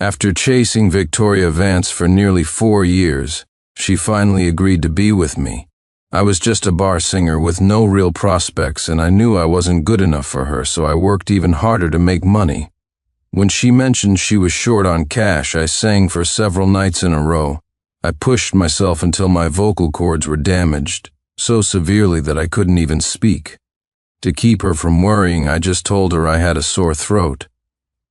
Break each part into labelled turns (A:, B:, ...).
A: After chasing Victoria Vance for nearly 4 years, she finally agreed to be with me. I was just a bar singer with no real prospects, and I knew I wasn't good enough for her, so I worked even harder to make money. When she mentioned she was short on cash, I sang for several nights in a row. I pushed myself until my vocal cords were damaged, so severely that I couldn't even speak. To keep her from worrying, I just told her I had a sore throat.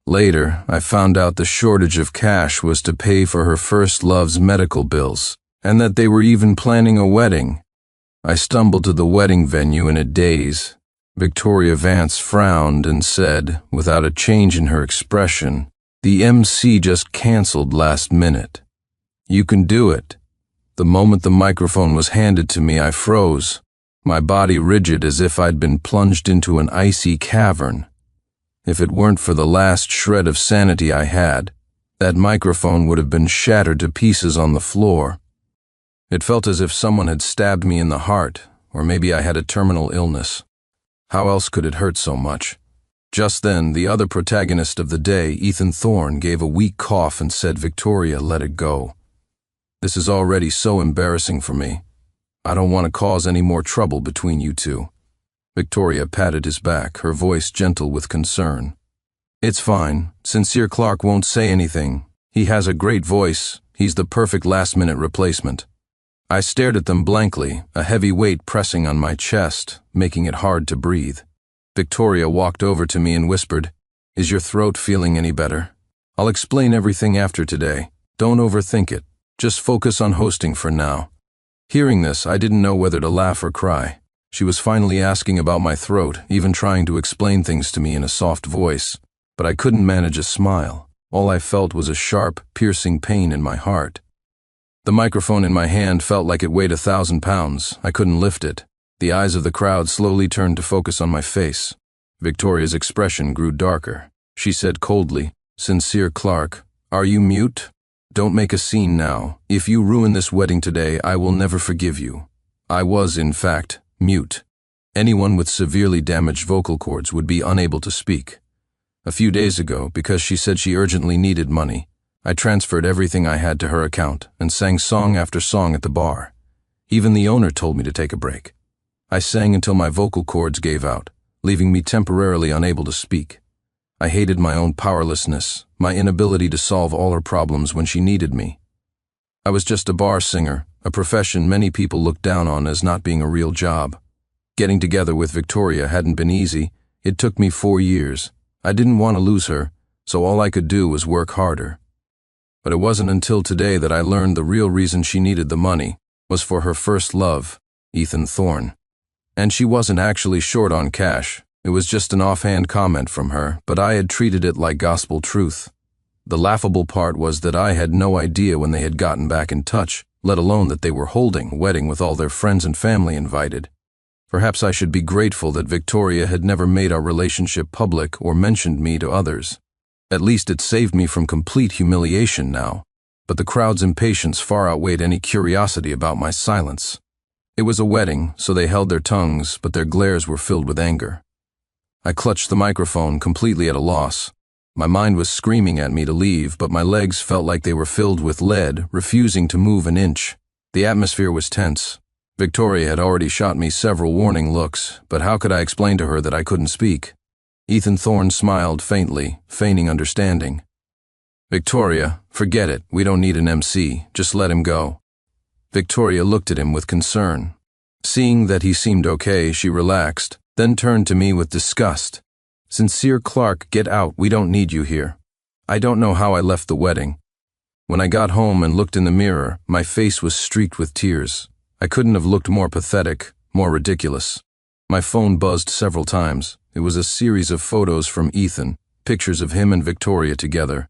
A: Later, I found out the shortage of cash was to pay for her first love's medical bills, and that they were even planning a wedding. I stumbled to the wedding venue in a daze. Victoria Vance frowned and said, without a change in her expression, "The MC just canceled last minute." "You can do it." The moment the microphone was handed to me, I froze, my body rigid as if I'd been plunged into an icy cavern. If it weren't for the last shred of sanity I had, that microphone would have been shattered to pieces on the floor. It felt as if someone had stabbed me in the heart, or maybe I had a terminal illness. How else could it hurt so much? Just then, the other protagonist of the day, Ethan Thorne, gave a weak cough and said, "Victoria, let it go. This is already so embarrassing for me. I don't want to cause any more trouble between you two." Victoria patted his back, her voice gentle with concern. "It's fine. Sincere Clark won't say anything. He has a great voice. He's the perfect last-minute replacement." I stared at them blankly, a heavy weight pressing on my chest, making it hard to breathe. Victoria walked over to me and whispered, "Is your throat feeling any better? I'll explain everything after today. Don't overthink it. Just focus on hosting for now." Hearing this, I didn't know whether to laugh or cry. She was finally asking about my throat, even trying to explain things to me in a soft voice, but I couldn't manage a smile. All I felt was a sharp, piercing pain in my heart. The microphone in my hand felt like it weighed 1,000 pounds. I couldn't lift it. The eyes of the crowd slowly turned to focus on my face. Victoria's expression grew darker. She said coldly, "Sincere Clark, are you mute? Don't make a scene now. If you ruin this wedding today, I will never forgive you." I was, in fact, mute. Anyone with severely damaged vocal cords would be unable to speak. A few days ago, because she said she urgently needed money, I transferred everything I had to her account and sang song after song at the bar. Even the owner told me to take a break. I sang until my vocal cords gave out, leaving me temporarily unable to speak. I hated my own powerlessness, my inability to solve all her problems when she needed me. I was just a bar singer, a profession many people looked down on as not being a real job. Getting together with Victoria hadn't been easy. It took me 4 years. I didn't want to lose her, so all I could do was work harder. But it wasn't until today that I learned the real reason she needed the money was for her first love, Ethan Thorne. And she wasn't actually short on cash. It was just an offhand comment from her, but I had treated it like gospel truth. The laughable part was that I had no idea when they had gotten back in touch, let alone that they were holding a wedding with all their friends and family invited. Perhaps I should be grateful that Victoria had never made our relationship public or mentioned me to others. At least it saved me from complete humiliation now. But the crowd's impatience far outweighed any curiosity about my silence. It was a wedding, so they held their tongues, but their glares were filled with anger. I clutched the microphone, completely at a loss. My mind was screaming at me to leave, but my legs felt like they were filled with lead, refusing to move an inch. The atmosphere was tense. Victoria had already shot me several warning looks, but how could I explain to her that I couldn't speak? Ethan Thorne smiled faintly, feigning understanding. "Victoria, forget it. We don't need an MC. Just let him go." Victoria looked at him with concern. Seeing that he seemed okay, she relaxed, then turned to me with disgust. "Sincere Clark, get out. We don't need you here." I don't know how I left the wedding. When I got home and looked in the mirror, my face was streaked with tears. I couldn't have looked more pathetic, more ridiculous. My phone buzzed several times. It was a series of photos from Ethan, pictures of him and Victoria together.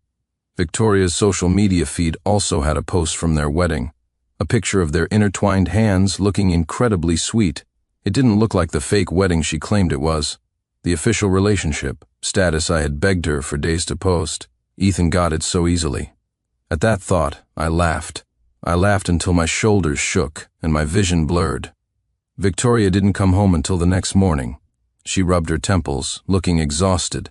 A: Victoria's social media feed also had a post from their wedding, a picture of their intertwined hands looking incredibly sweet. It didn't look like the fake wedding she claimed it was. The official relationship, status I had begged her for days to post. Ethan got it so easily. At that thought, I laughed. I laughed until my shoulders shook and my vision blurred. Victoria didn't come home until the next morning. She rubbed her temples, looking exhausted.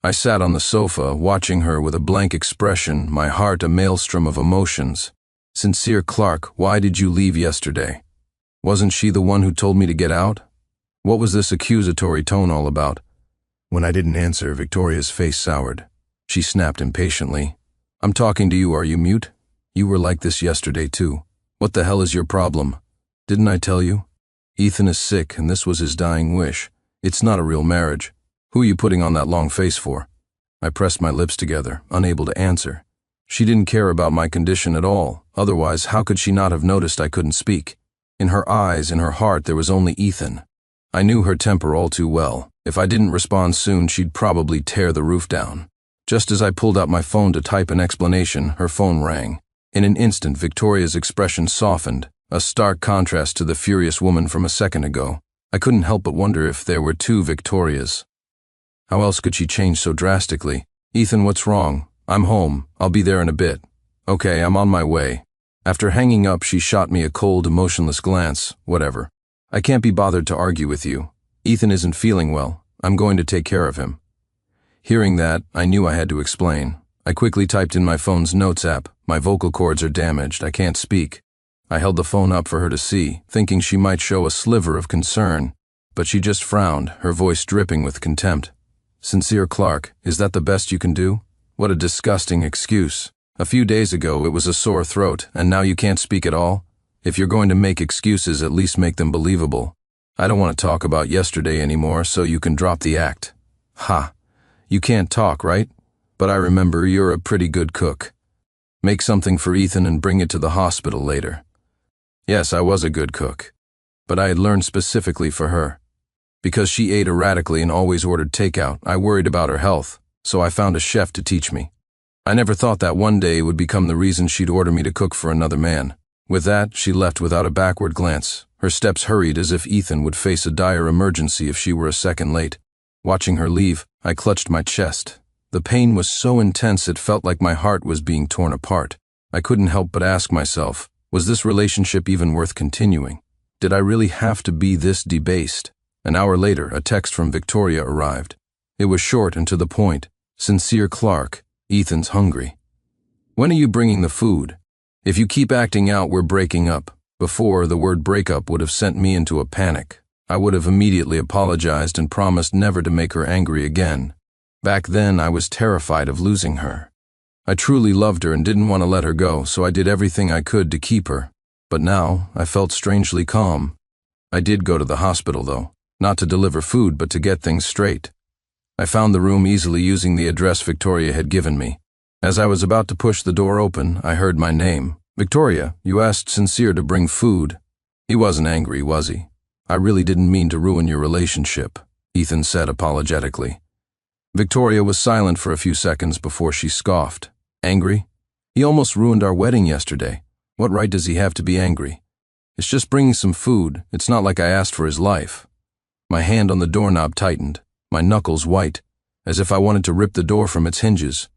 A: I sat on the sofa, watching her with a blank expression, my heart a maelstrom of emotions. Sincere Clark, why did you leave yesterday? Wasn't she the one who told me to get out? What was this accusatory tone all about? When I didn't answer, Victoria's face soured. She snapped impatiently. I'm talking to you, are you mute? You were like this yesterday too. What the hell is your problem? Didn't I tell you? Ethan is sick and this was his dying wish. It's not a real marriage. Who are you putting on that long face for? I pressed my lips together, unable to answer. She didn't care about my condition at all. Otherwise, how could she not have noticed I couldn't speak? In her eyes, in her heart, there was only Ethan. I knew her temper all too well. If I didn't respond soon, she'd probably tear the roof down. Just as I pulled out my phone to type an explanation, her phone rang. In an instant, Victoria's expression softened, a stark contrast to the furious woman from a second ago. I couldn't help but wonder if there were two Victorias. How else could she change so drastically? Ethan, what's wrong? I'm home. I'll be there in a bit. Okay, I'm on my way. After hanging up, she shot me a cold, emotionless glance. Whatever. I can't be bothered to argue with you. Ethan isn't feeling well. I'm going to take care of him. Hearing that, I knew I had to explain. I quickly typed in my phone's notes app. My vocal cords are damaged. I can't speak. I held the phone up for her to see, thinking she might show a sliver of concern. But she just frowned, her voice dripping with contempt. Sincere Clark, is that the best you can do? What a disgusting excuse. A few days ago it was a sore throat, and now you can't speak at all? If you're going to make excuses, at least make them believable. I don't want to talk about yesterday anymore, so you can drop the act. Ha! You can't talk, right? But I remember you're a pretty good cook. Make something for Ethan and bring it to the hospital later. Yes, I was a good cook. But I had learned specifically for her. Because she ate erratically and always ordered takeout, I worried about her health, so I found a chef to teach me. I never thought that one day it would become the reason she'd order me to cook for another man. With that, she left without a backward glance. Her steps hurried as if Ethan would face a dire emergency if she were a second late. Watching her leave, I clutched my chest. The pain was so intense it felt like my heart was being torn apart. I couldn't help but ask myself, was this relationship even worth continuing? Did I really have to be this debased? An hour later, a text from Victoria arrived. It was short and to the point. Sincere Clark, Ethan's hungry. When are you bringing the food? If you keep acting out, we're breaking up. Before, the word breakup would have sent me into a panic. I would have immediately apologized and promised never to make her angry again. Back then, I was terrified of losing her. I truly loved her and didn't want to let her go, so I did everything I could to keep her. But now, I felt strangely calm. I did go to the hospital, though. Not to deliver food, but to get things straight. I found the room easily using the address Victoria had given me. As I was about to push the door open, I heard my name. Victoria, you asked Sincere to bring food. He wasn't angry, was he? I really didn't mean to ruin your relationship, Ethan said apologetically. Victoria was silent for a few seconds before she scoffed. Angry? He almost ruined our wedding yesterday. What right does he have to be angry? It's just bringing some food. It's not like I asked for his life. My hand on the doorknob tightened, my knuckles white, as if I wanted to rip the door from its hinges.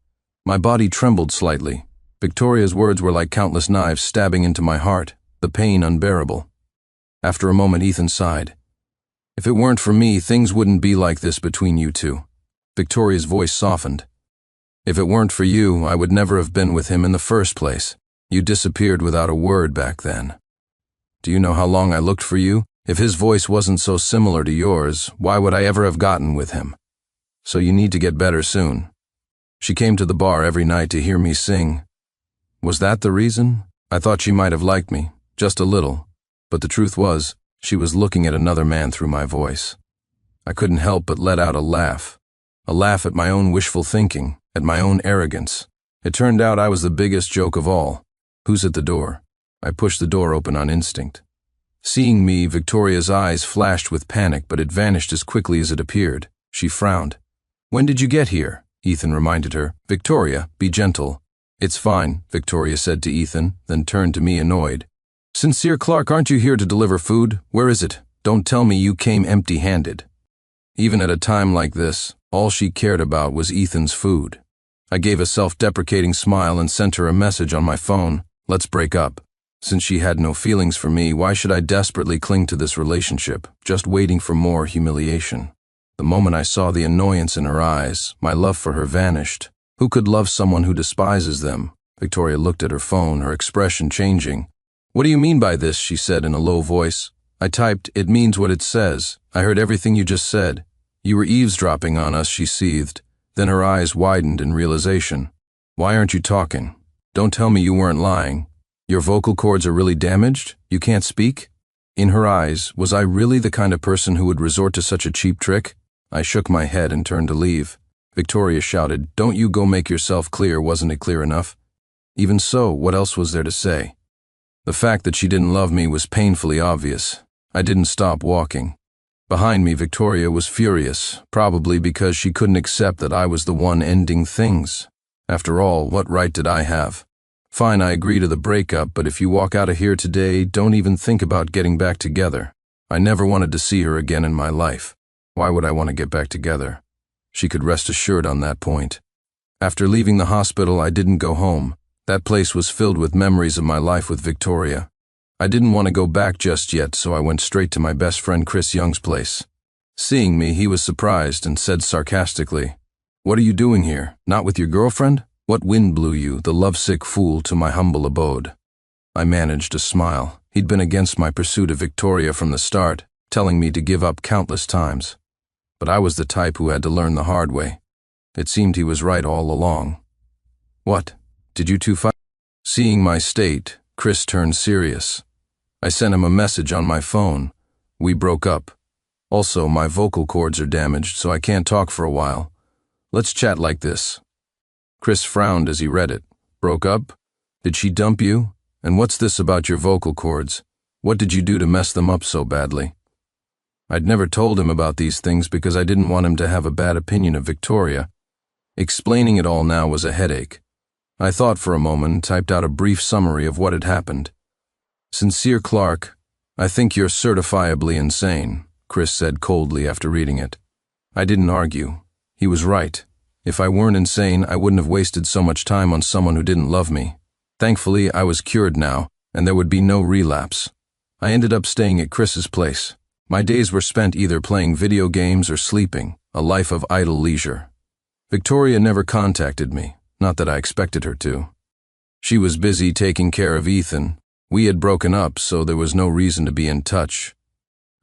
A: My body trembled slightly. Victoria's words were like countless knives stabbing into my heart, the pain unbearable. After a moment, Ethan sighed. If it weren't for me, things wouldn't be like this between you two. Victoria's voice softened. If it weren't for you, I would never have been with him in the first place. You disappeared without a word back then. Do you know how long I looked for you? If his voice wasn't so similar to yours, why would I ever have gotten with him? So you need to get better soon. She came to the bar every night to hear me sing. Was that the reason? I thought she might have liked me, just a little. But the truth was, she was looking at another man through my voice. I couldn't help but let out a laugh at my own wishful thinking, at my own arrogance. It turned out I was the biggest joke of all. Who's at the door? I pushed the door open on instinct. Seeing me, Victoria's eyes flashed with panic, but it vanished as quickly as it appeared. She frowned. When did you get here? Ethan reminded her. Victoria, be gentle. It's fine, Victoria said to Ethan, then turned to me annoyed. Sincere Clark, aren't you here to deliver food? Where is it? Don't tell me you came empty-handed. Even at a time like this, all she cared about was Ethan's food. I gave a self-deprecating smile and sent her a message on my phone. Let's break up. Since she had no feelings for me, why should I desperately cling to this relationship, just waiting for more humiliation? The moment I saw the annoyance in her eyes, my love for her vanished. Who could love someone who despises them? Victoria looked at her phone, her expression changing. "What do you mean by this?" she said in a low voice. I typed, "It means what it says. I heard everything you just said. You were eavesdropping on us," she seethed. Then her eyes widened in realization. "Why aren't you talking? Don't tell me you weren't lying. Your vocal cords are really damaged? You can't speak?" In her eyes, was I really the kind of person who would resort to such a cheap trick? I shook my head and turned to leave. Victoria shouted, "Don't you go make yourself clear, wasn't it clear enough?" Even so, what else was there to say? The fact that she didn't love me was painfully obvious. I didn't stop walking. Behind me, Victoria was furious, probably because she couldn't accept that I was the one ending things. After all, what right did I have? Fine, I agree to the breakup, but if you walk out of here today, don't even think about getting back together. I never wanted to see her again in my life. Why would I want to get back together? She could rest assured on that point. After leaving the hospital, I didn't go home. That place was filled with memories of my life with Victoria. I didn't want to go back just yet, so I went straight to my best friend Chris Young's place. Seeing me, he was surprised and said sarcastically, "What are you doing here? Not with your girlfriend? What wind blew you, the lovesick fool, to my humble abode?" I managed a smile. He'd been against my pursuit of Victoria from the start, telling me to give up countless times. But I was the type who had to learn the hard way. It seemed he was right all along. "What? Did you two fight?" Seeing my state, Chris turned serious. I sent him a message on my phone. "We broke up. Also, my vocal cords are damaged, so I can't talk for a while. Let's chat like this." Chris frowned as he read it. "Broke up? Did she dump you? And what's this about your vocal cords? What did you do to mess them up so badly?" I'd never told him about these things because I didn't want him to have a bad opinion of Victoria. Explaining it all now was a headache. I thought for a moment and typed out a brief summary of what had happened. "Sincere Clark, I think you're certifiably insane," Chris said coldly after reading it. I didn't argue. He was right. If I weren't insane, I wouldn't have wasted so much time on someone who didn't love me. Thankfully, I was cured now, and there would be no relapse. I ended up staying at Chris's place. My days were spent either playing video games or sleeping, a life of idle leisure. Victoria never contacted me, not that I expected her to. She was busy taking care of Ethan. We had broken up, so there was no reason to be in touch.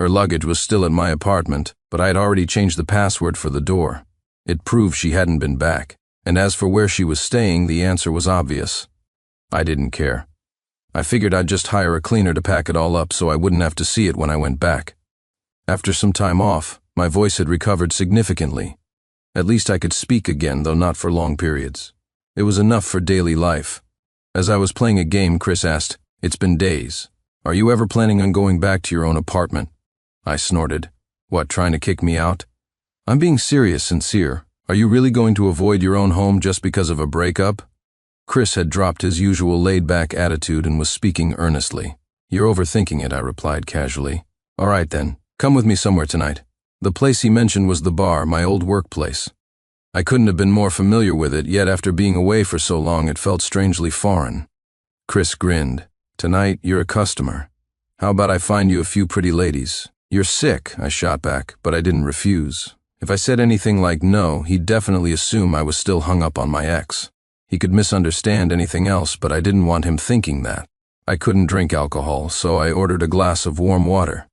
A: Her luggage was still at my apartment, but I had already changed the password for the door. It proved she hadn't been back, and as for where she was staying, the answer was obvious. I didn't care. I figured I'd just hire a cleaner to pack it all up so I wouldn't have to see it when I went back. After some time off, my voice had recovered significantly. At least I could speak again, though not for long periods. It was enough for daily life. As I was playing a game, Chris asked, "It's been days. Are you ever planning on going back to your own apartment?" I snorted. "What, trying to kick me out?" "I'm being serious, Sincere. Are you really going to avoid your own home just because of a breakup?" Chris had dropped his usual laid-back attitude and was speaking earnestly. "You're overthinking it," I replied casually. "All right then, come with me somewhere tonight." The place he mentioned was the bar, my old workplace. I couldn't have been more familiar with it, yet after being away for so long it felt strangely foreign. Chris grinned. "Tonight, you're a customer. How about I find you a few pretty ladies?" "You're sick," I shot back, but I didn't refuse. If I said anything like no, he'd definitely assume I was still hung up on my ex. He could misunderstand anything else, but I didn't want him thinking that. I couldn't drink alcohol, so I ordered a glass of warm water.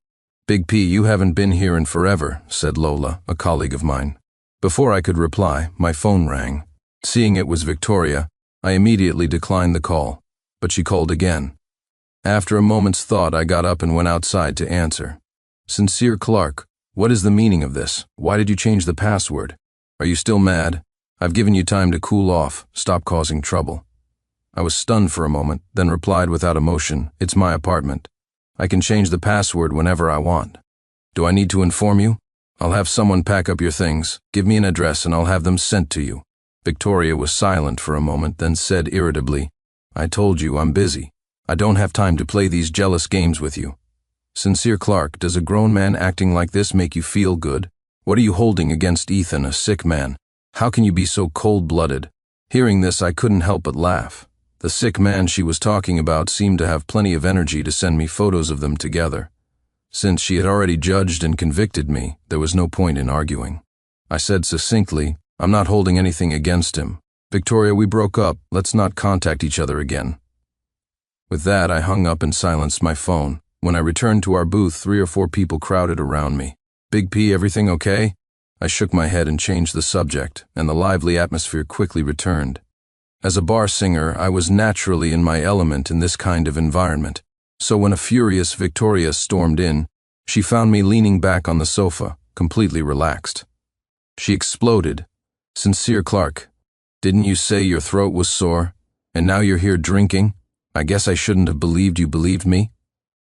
A: "Big P, you haven't been here in forever," said Lola, a colleague of mine. Before I could reply, my phone rang. Seeing it was Victoria, I immediately declined the call, but she called again. After a moment's thought, I got up and went outside to answer. "Sincere Clark, what is the meaning of this? Why did you change the password? Are you still mad? I've given you time to cool off, stop causing trouble." I was stunned for a moment, then replied without emotion, "It's my apartment. I can change the password whenever I want. Do I need to inform you? I'll have someone pack up your things. Give me an address and I'll have them sent to you." Victoria was silent for a moment, then said irritably, "I told you I'm busy. I don't have time to play these jealous games with you." "Sincere Clark, does a grown man acting like this make you feel good? What are you holding against Ethan, a sick man? How can you be so cold-blooded?" Hearing this, I couldn't help but laugh. The sick man she was talking about seemed to have plenty of energy to send me photos of them together. Since she had already judged and convicted me, there was no point in arguing. I said succinctly, "I'm not holding anything against him. Victoria, we broke up. Let's not contact each other again." With that, I hung up and silenced my phone. When I returned to our booth, 3 or 4 people crowded around me. "Big P, everything okay?" I shook my head and changed the subject, and the lively atmosphere quickly returned. As a bar singer, I was naturally in my element in this kind of environment. So when a furious Victoria stormed in, she found me leaning back on the sofa, completely relaxed. She exploded. "Sincere Clark, didn't you say your throat was sore? And now you're here drinking? I guess I shouldn't have believed you believed me."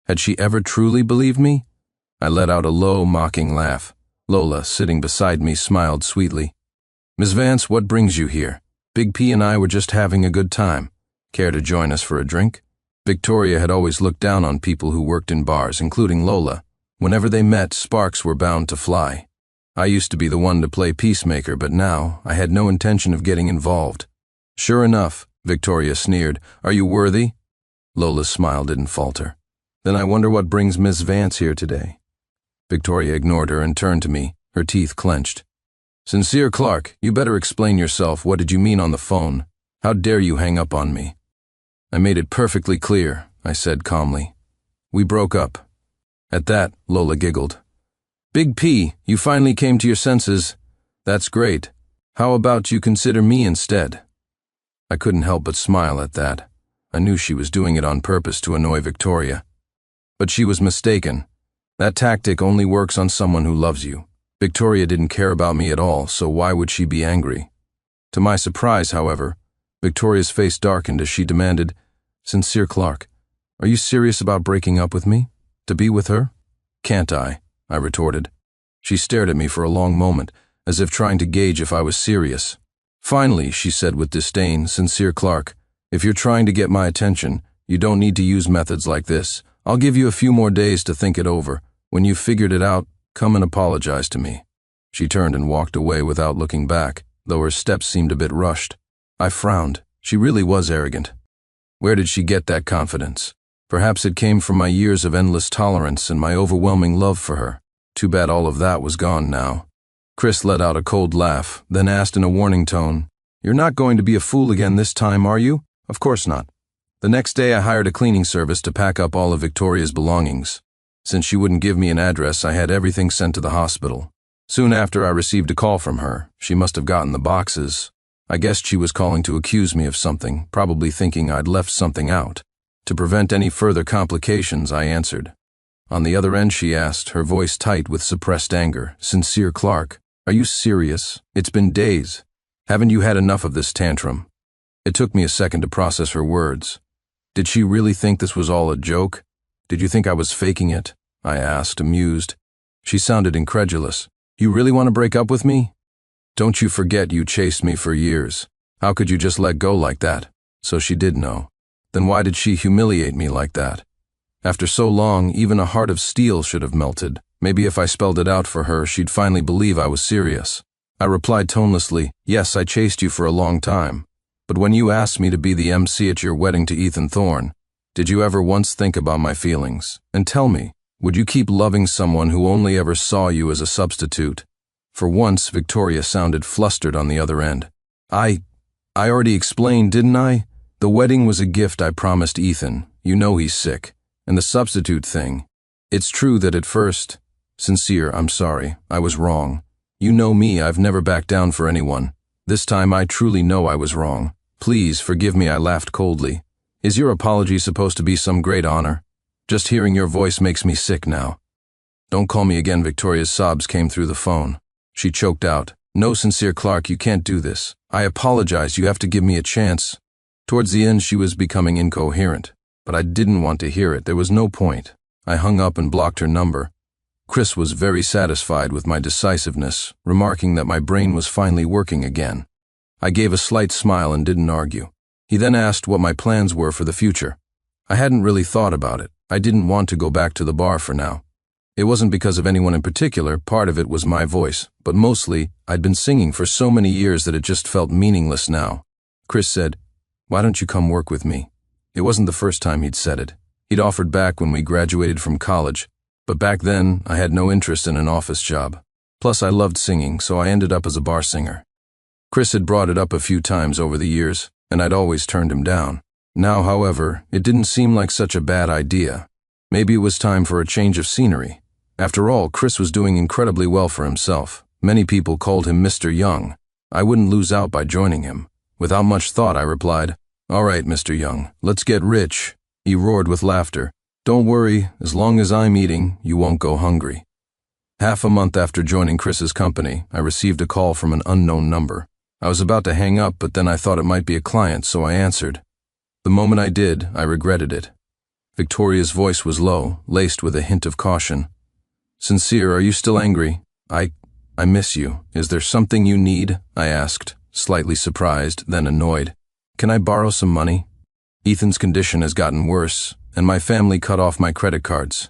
A: Had she ever truly believed me? I let out a low, mocking laugh. Lola, sitting beside me, smiled sweetly. "Miss Vance, what brings you here? Big P and I were just having a good time. Care to join us for a drink?" Victoria had always looked down on people who worked in bars, including Lola. Whenever they met, sparks were bound to fly. I used to be the one to play peacemaker, but now I had no intention of getting involved. "Sure enough," Victoria sneered. "Are you worthy?" Lola's smile didn't falter. "Then I wonder what brings Miss Vance here today." Victoria ignored her and turned to me, her teeth clenched. "Sincere Clark, you better explain yourself. What did you mean on the phone? How dare you hang up on me?" "I made it perfectly clear," I said calmly. "We broke up." At that, Lola giggled. "Big P, you finally came to your senses. That's great. How about you consider me instead?" I couldn't help but smile at that. I knew she was doing it on purpose to annoy Victoria. But she was mistaken. That tactic only works on someone who loves you. Victoria didn't care about me at all, so why would she be angry? To my surprise, however, Victoria's face darkened as she demanded, "Sincere Clark, are you serious about breaking up with me? To be with her?" "Can't I?" I retorted. She stared at me for a long moment, as if trying to gauge if I was serious. Finally, she said with disdain, "Sincere Clark, if you're trying to get my attention, you don't need to use methods like this. I'll give you a few more days to think it over. When you've figured it out, come and apologize to me." She turned and walked away without looking back, though her steps seemed a bit rushed. I frowned. She really was arrogant. Where did she get that confidence? Perhaps it came from my years of endless tolerance and my overwhelming love for her. Too bad all of that was gone now. Chris let out a cold laugh, then asked in a warning tone, "You're not going to be a fool again this time, are you?" "Of course not." The next day I hired a cleaning service to pack up all of Victoria's belongings. Since she wouldn't give me an address, I had everything sent to the hospital. Soon after, I received a call from her. She must have gotten the boxes. I guessed she was calling to accuse me of something, probably thinking I'd left something out. To prevent any further complications, I answered. On the other end, she asked, her voice tight with suppressed anger, "Sincere Clark, are you serious? It's been days. Haven't you had enough of this tantrum?" It took me a second to process her words. Did she really think this was all a joke? "Did you think I was faking it?" I asked, amused. She sounded incredulous. "You really want to break up with me? Don't you forget you chased me for years. How could you just let go like that?" So she did know. Then why did she humiliate me like that? After so long, even a heart of steel should have melted. Maybe if I spelled it out for her, she'd finally believe I was serious. I replied tonelessly, "Yes, I chased you for a long time. But when you asked me to be the MC at your wedding to Ethan Thorne, did you ever once think about my feelings? And tell me, would you keep loving someone who only ever saw you as a substitute?" For once, Victoria sounded flustered on the other end. I already explained, didn't I? The wedding was a gift I promised Ethan. You know he's sick. And the substitute thing. It's true that at first, Sincere, I'm sorry, I was wrong. You know me, I've never backed down for anyone. This time I truly know I was wrong. Please forgive me, I laughed coldly. Is your apology supposed to be some great honor? Just hearing your voice makes me sick now. Don't call me again, Victoria's sobs came through the phone. She choked out, "No, Sincere Clark, you can't do this. I apologize, you have to give me a chance." Towards the end she was becoming incoherent, but I didn't want to hear it, there was no point. I hung up and blocked her number. Chris was very satisfied with my decisiveness, remarking that my brain was finally working again. I gave a slight smile and didn't argue. He then asked what my plans were for the future. I hadn't really thought about it. I didn't want to go back to the bar for now. It wasn't because of anyone in particular, part of it was my voice, but mostly, I'd been singing for so many years that it just felt meaningless now. Chris said, "Why don't you come work with me?" It wasn't the first time he'd said it. He'd offered back when we graduated from college. But back then, I had no interest in an office job. Plus, I loved singing, so I ended up as a bar singer. Chris had brought it up a few times over the years, and I'd always turned him down. Now, however, it didn't seem like such a bad idea. Maybe it was time for a change of scenery. After all, Chris was doing incredibly well for himself. Many people called him Mr. Young. I wouldn't lose out by joining him. Without much thought, I replied, "All right, Mr. Young, let's get rich." He roared with laughter. "Don't worry, as long as I'm eating, you won't go hungry." Half a month after joining Chris's company, I received a call from an unknown number. I was about to hang up, but then I thought it might be a client, so I answered. The moment I did, I regretted it. Victoria's voice was low, laced with a hint of caution. "Sincere, are you still angry? I miss you. Is there something you need?" I asked, slightly surprised, then annoyed. "Can I borrow some money? Ethan's condition has gotten worse, and my family cut off my credit cards."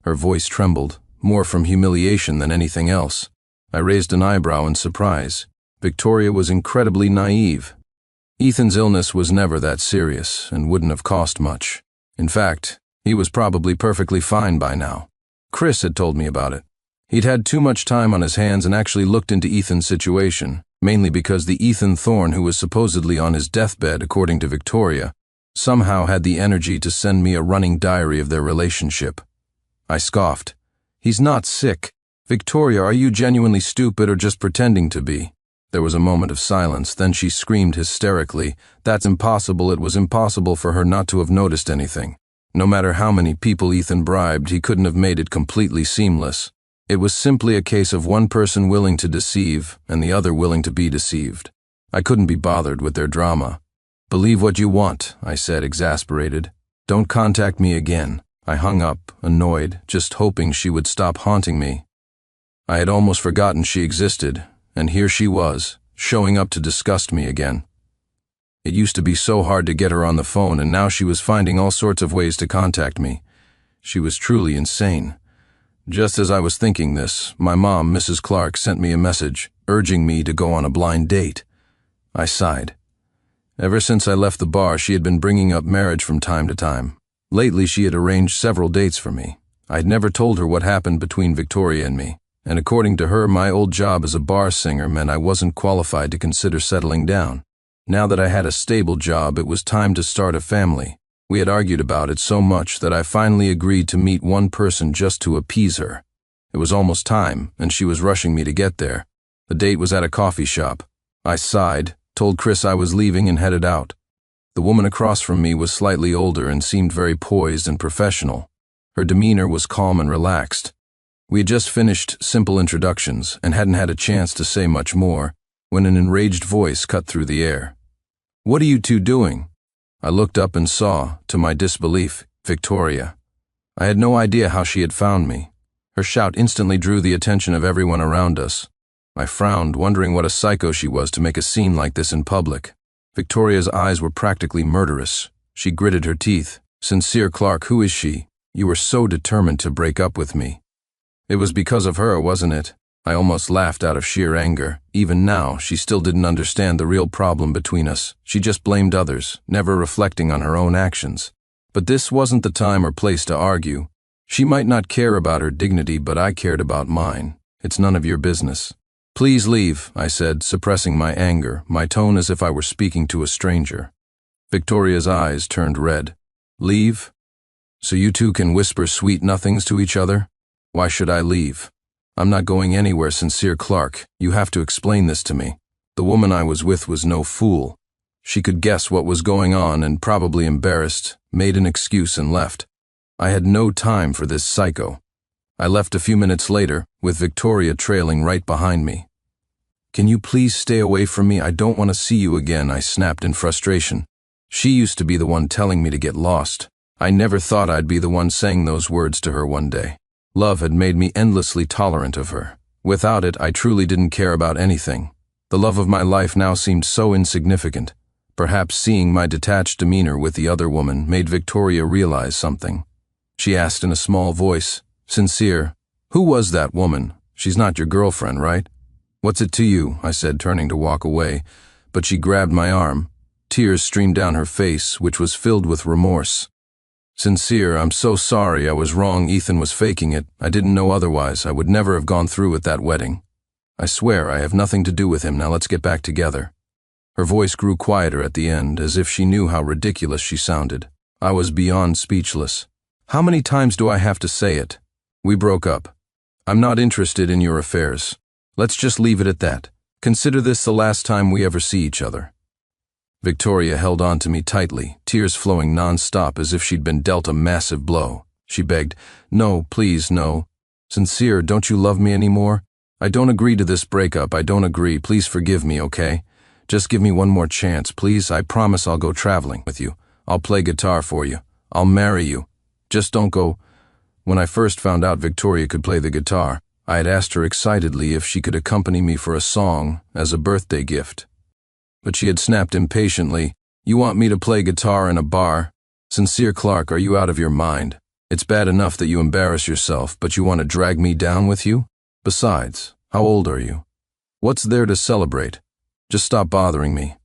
A: Her voice trembled, more from humiliation than anything else. I raised an eyebrow in surprise. Victoria was incredibly naive. Ethan's illness was never that serious and wouldn't have cost much. In fact, he was probably perfectly fine by now. Chris had told me about it. He'd had too much time on his hands and actually looked into Ethan's situation, mainly because the Ethan Thorne who was supposedly on his deathbed, according to Victoria, somehow had the energy to send me a running diary of their relationship. I scoffed. "He's not sick. Victoria, are you genuinely stupid or just pretending to be?" There was a moment of silence, then she screamed hysterically. That's impossible. It was impossible for her not to have noticed anything. No matter how many people Ethan bribed, he couldn't have made it completely seamless. It was simply a case of one person willing to deceive and the other willing to be deceived. I couldn't be bothered with their drama. "Believe what you want," I said, exasperated. "Don't contact me again." I hung up, annoyed, just hoping she would stop haunting me. I had almost forgotten she existed, and here she was, showing up to disgust me again. It used to be so hard to get her on the phone, and now she was finding all sorts of ways to contact me. She was truly insane. Just as I was thinking this, my mom, Mrs. Clark, sent me a message, urging me to go on a blind date. I sighed. Ever since I left the bar, she had been bringing up marriage from time to time. Lately, she had arranged several dates for me. I had never told her what happened between Victoria and me, and according to her, my old job as a bar singer meant I wasn't qualified to consider settling down. Now that I had a stable job, it was time to start a family. We had argued about it so much that I finally agreed to meet one person just to appease her. It was almost time, and she was rushing me to get there. The date was at a coffee shop. I sighed, told Chris I was leaving, and headed out. The woman across from me was slightly older and seemed very poised and professional. Her demeanor was calm and relaxed. We had just finished simple introductions and hadn't had a chance to say much more when an enraged voice cut through the air. "What are you two doing?" I looked up and saw, to my disbelief, Victoria. I had no idea how she had found me. Her shout instantly drew the attention of everyone around us. I frowned, wondering what a psycho she was to make a scene like this in public. Victoria's eyes were practically murderous. She gritted her teeth. "Sincere, Clark, who is she? You were so determined to break up with me." It was because of her, wasn't it? I almost laughed out of sheer anger. Even now, she still didn't understand the real problem between us. She just blamed others, never reflecting on her own actions. But this wasn't the time or place to argue. She might not care about her dignity, but I cared about mine. It's none of your business. "Please leave," I said, suppressing my anger, my tone as if I were speaking to a stranger. Victoria's eyes turned red. "Leave? So you two can whisper sweet nothings to each other? Why should I leave? I'm not going anywhere, Sincere Clark. You have to explain this to me." The woman I was with was no fool. She could guess what was going on and, probably embarrassed, made an excuse and left. I had no time for this psycho. I left a few minutes later, with Victoria trailing right behind me. "Can you please stay away from me? I don't want to see you again," I snapped in frustration. She used to be the one telling me to get lost. I never thought I'd be the one saying those words to her one day. Love had made me endlessly tolerant of her. Without it, I truly didn't care about anything. The love of my life now seemed so insignificant. Perhaps seeing my detached demeanor with the other woman made Victoria realize something. She asked in a small voice, "Sincere, who was that woman? She's not your girlfriend, right?" "What's it to you?" I said, turning to walk away, but she grabbed my arm. Tears streamed down her face, which was filled with remorse. Sincere, I'm so sorry, I was wrong, Ethan was faking it. I didn't know otherwise. I would never have gone through with that wedding. I swear I have nothing to do with him. Now let's get back together. Her voice grew quieter at the end, as if she knew how ridiculous she sounded. I was beyond speechless. How many times do I have to say it? We broke up. I'm not interested in your affairs. Let's just leave it at that. Consider this the last time we ever see each other. Victoria held on to me tightly, tears flowing non-stop as if she'd been dealt a massive blow. She begged, "No, please, no. Sincere, don't you love me anymore? I don't agree to this breakup. I don't agree. Please forgive me, okay? Just give me one more chance, please. I promise I'll go traveling with you. I'll play guitar for you. I'll marry you. Just don't go." When I first found out Victoria could play the guitar, I had asked her excitedly if she could accompany me for a song as a birthday gift. But she had snapped impatiently, "You want me to play guitar in a bar? Sincere Clark, are you out of your mind? It's bad enough that you embarrass yourself, but you want to drag me down with you? Besides, how old are you? What's there to celebrate? Just stop bothering me."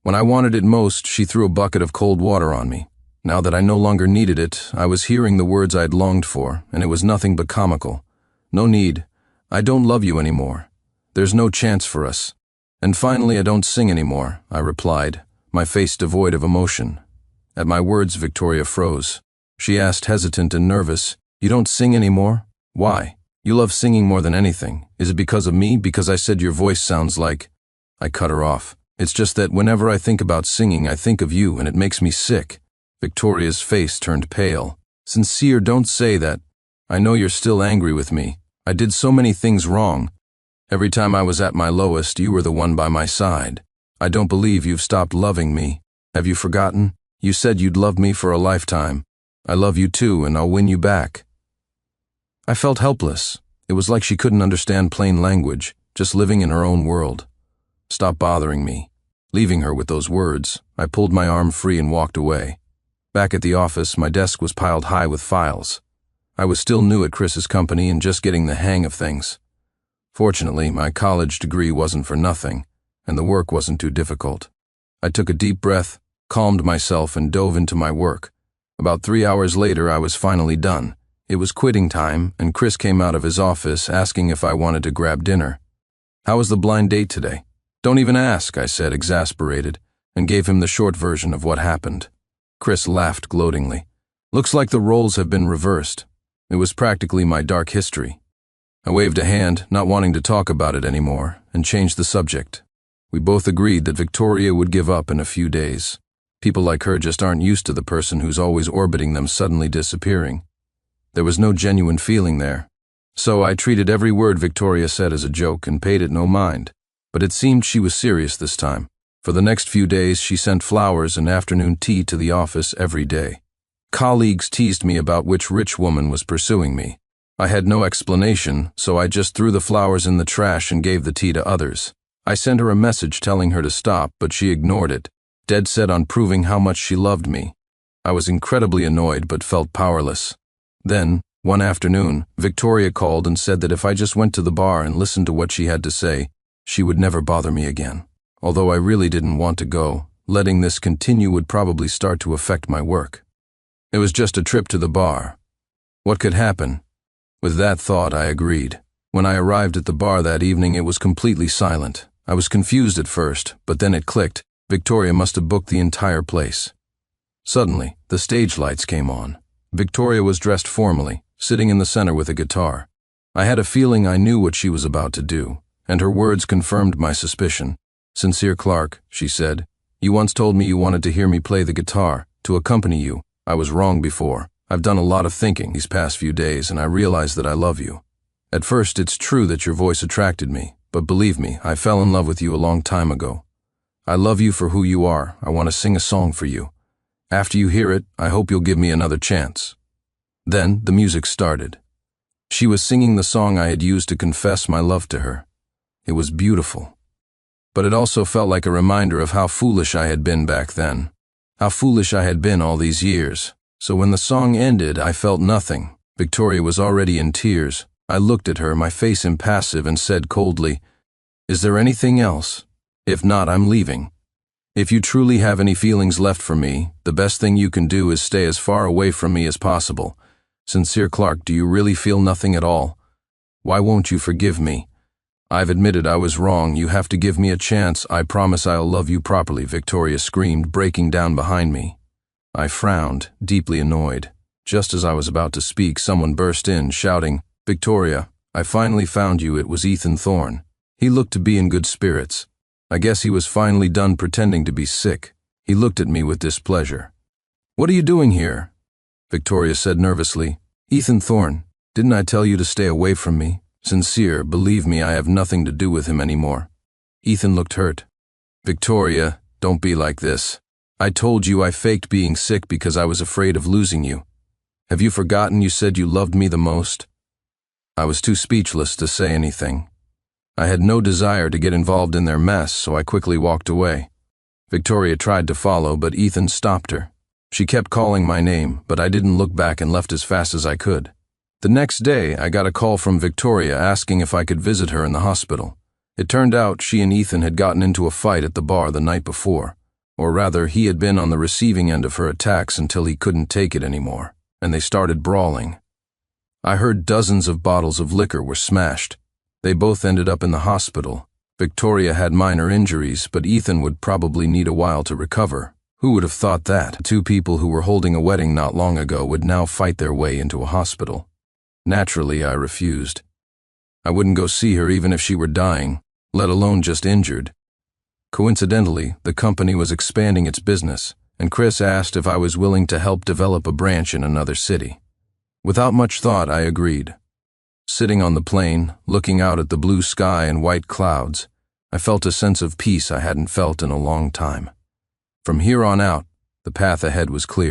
A: When I wanted it most, she threw a bucket of cold water on me. Now that I no longer needed it, I was hearing the words I'd longed for, and it was nothing but comical. "No need. I don't love you anymore. There's no chance for us. And finally, I don't sing anymore," I replied, my face devoid of emotion. At my words, Victoria froze. She asked, hesitant and nervous, "You don't sing anymore? Why? You love singing more than anything. Is it because of me? Because I said your voice sounds like—" I cut her off. "It's just that whenever I think about singing, I think of you, and it makes me sick." Victoria's face turned pale. "Sincere, don't say that. I know you're still angry with me. I did so many things wrong. Every time I was at my lowest, you were the one by my side. I don't believe you've stopped loving me. Have you forgotten? You said you'd love me for a lifetime. I love you too, and I'll win you back." I felt helpless. It was like she couldn't understand plain language, just living in her own world. "Stop bothering me." Leaving her with those words, I pulled my arm free and walked away. Back at the office, my desk was piled high with files. I was still new at Chris's company and just getting the hang of things. Fortunately, my college degree wasn't for nothing, and the work wasn't too difficult. I took a deep breath, calmed myself, and dove into my work. About 3 hours later, I was finally done. It was quitting time, and Chris came out of his office asking if I wanted to grab dinner. "How was the blind date today?" "Don't even ask," I said, exasperated, and gave him the short version of what happened. Chris laughed gloatingly. "Looks like the roles have been reversed. It was practically my dark history." I waved a hand, not wanting to talk about it anymore, and changed the subject. We both agreed that Victoria would give up in a few days. People like her just aren't used to the person who's always orbiting them suddenly disappearing. There was no genuine feeling there. So I treated every word Victoria said as a joke and paid it no mind. But it seemed she was serious this time. For the next few days, she sent flowers and afternoon tea to the office every day. Colleagues teased me about which rich woman was pursuing me. I had no explanation, so I just threw the flowers in the trash and gave the tea to others. I sent her a message telling her to stop, but she ignored it, dead set on proving how much she loved me. I was incredibly annoyed but felt powerless. Then, one afternoon, Victoria called and said that if I just went to the bar and listened to what she had to say, she would never bother me again. Although I really didn't want to go, letting this continue would probably start to affect my work. It was just a trip to the bar. What could happen? With that thought, I agreed. When I arrived at the bar that evening, it was completely silent. I was confused at first, but then it clicked. Victoria must have booked the entire place. Suddenly, the stage lights came on. Victoria was dressed formally, sitting in the center with a guitar. I had a feeling I knew what she was about to do, and her words confirmed my suspicion. "Sincere Clark," she said, "you once told me you wanted to hear me play the guitar, to accompany you. I was wrong before. I've done a lot of thinking these past few days, and I realize that I love you. At first, it's true that your voice attracted me, but believe me, I fell in love with you a long time ago. I love you for who you are. I want to sing a song for you. After you hear it, I hope you'll give me another chance." Then the music started. She was singing the song I had used to confess my love to her. It was beautiful. But it also felt like a reminder of how foolish I had been back then. How foolish I had been all these years. So when the song ended, I felt nothing. Victoria was already in tears. I looked at her, my face impassive, and said coldly, "Is there anything else? If not, I'm leaving." If you truly have any feelings left for me, the best thing you can do is stay as far away from me as possible. Sincere Clark, do you really feel nothing at all? Why won't you forgive me? I've admitted I was wrong. You have to give me a chance. I promise I'll love you properly, Victoria screamed, breaking down behind me. I frowned, deeply annoyed. Just as I was about to speak, someone burst in, shouting, "Victoria, I finally found you." It was Ethan Thorne. He looked to be in good spirits. I guess he was finally done pretending to be sick. He looked at me with displeasure. "What are you doing here?" Victoria said nervously. "Ethan Thorne, didn't I tell you to stay away from me? Sincere, believe me, I have nothing to do with him anymore." Ethan looked hurt. "Victoria, don't be like this. I told you I faked being sick because I was afraid of losing you. Have you forgotten you said you loved me the most?" I was too speechless to say anything. I had no desire to get involved in their mess, so I quickly walked away. Victoria tried to follow, but Ethan stopped her. She kept calling my name, but I didn't look back and left as fast as I could. The next day, I got a call from Victoria asking if I could visit her in the hospital. It turned out she and Ethan had gotten into a fight at the bar the night before. Or rather, he had been on the receiving end of her attacks until he couldn't take it anymore, and they started brawling. I heard dozens of bottles of liquor were smashed. They both ended up in the hospital. Victoria had minor injuries, but Ethan would probably need a while to recover. Who would have thought that two people who were holding a wedding not long ago would now fight their way into a hospital? Naturally, I refused. I wouldn't go see her even if she were dying, let alone just injured. Coincidentally, the company was expanding its business, and Chris asked if I was willing to help develop a branch in another city. Without much thought, I agreed. Sitting on the plane, looking out at the blue sky and white clouds, I felt a sense of peace I hadn't felt in a long time. From here on out, the path ahead was clear.